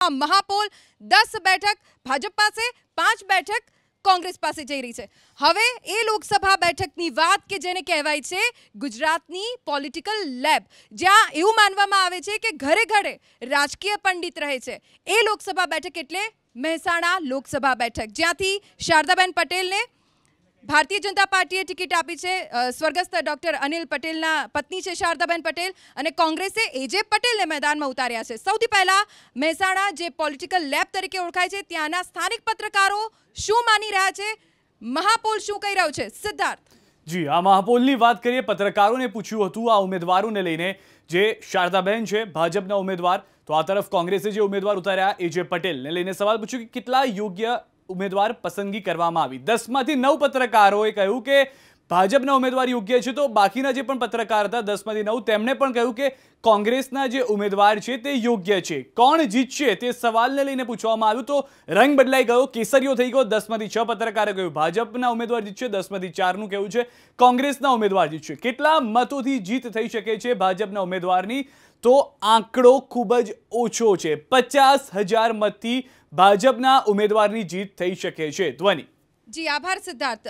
મહાપોલ 10 બેઠક ભાજપ પાસે, 5 બેઠક કોંગ્રેસ પાસે જઈ રહી છે. હવે એ લોકસભા બેઠકની વાત કે જેને કહેવાય છે ગુજરાતની પોલિટિકલ લેબ, જ્યાં એવું માનવામાં આવે છે કે ઘરે ઘરે રાજકીય પંડિત રહે છે. એ લોકસભા બેઠક એટલે મહેસાણા લોકસભા બેઠક, જ્યાંથી શારદાબેન પટેલને ભારતીય જનતા પાર્ટીએ ટિકિટ આપી છે. સ્વર્ગસ્થ ડોક્ટર અનિલ પટેલના પત્ની છે શારદાબેન પટેલ, અને કોંગ્રેસે એજે પટેલને મેદાનમાં ઉતાર્યા છે. સૌથી પહેલા મહેસાણા જે પોલિટિકલ લેબ તરીકે ઓળખાય છે ત્યાંના સ્થાનિક પત્રકારો શું માની રહ્યા છે, મહાપોલ શું કહી રહ્યો છે, સિદ્ધાર્થ? જી, આ મહાપોલની વાત કરીએ. પત્રકારોને પૂછ્યું હતું આ ઉમેદવારોને લઈને, જે શારદાબેન છે ભાજપના ઉમેદવાર, તો આ તરફ કોંગ્રેસે જે ઉમેદવાર ઉતાર્યા એજે પટેલને લઈને સવાલ પૂછ્યો કે કેટલા યોગ્ય ઉમેદવાર પસંદગી કરવામાં આવી. 10 માંથી 9 પત્રકારોએ કહ્યું કે ભાજપના ઉમેદવાર યોગ્ય છે, તો બાકીના જે પણ પત્રકાર હતા 10 માંથી 9 તેમણે પણ કહ્યું કે કોંગ્રેસના જે ઉમેદવાર છે તે યોગ્ય છે. કોણ જીતશે તે સવાલને લઈને પૂછવામાં આવ્યું તો રંગ બદલાઈ ગયો, કેસરીયો થઈ ગયો. 10 માંથી 6 પત્રકારે કહ્યું ભાજપના ઉમેદવાર જીતશે, 10 માંથી 4નું કહેવું છે કોંગ્રેસના ઉમેદવાર જીતશે. કેટલા મતોથી જીત થઈ શકે છે ભાજપના ઉમેદવારની? તો આંકડો ખૂબ જ ઓછો છે. 50,000 મતથી ભાજપના ઉમેદવારની જીત થઈ શકે છે. ધ્વનિ. જી, આભાર સિદ્ધાર્થ.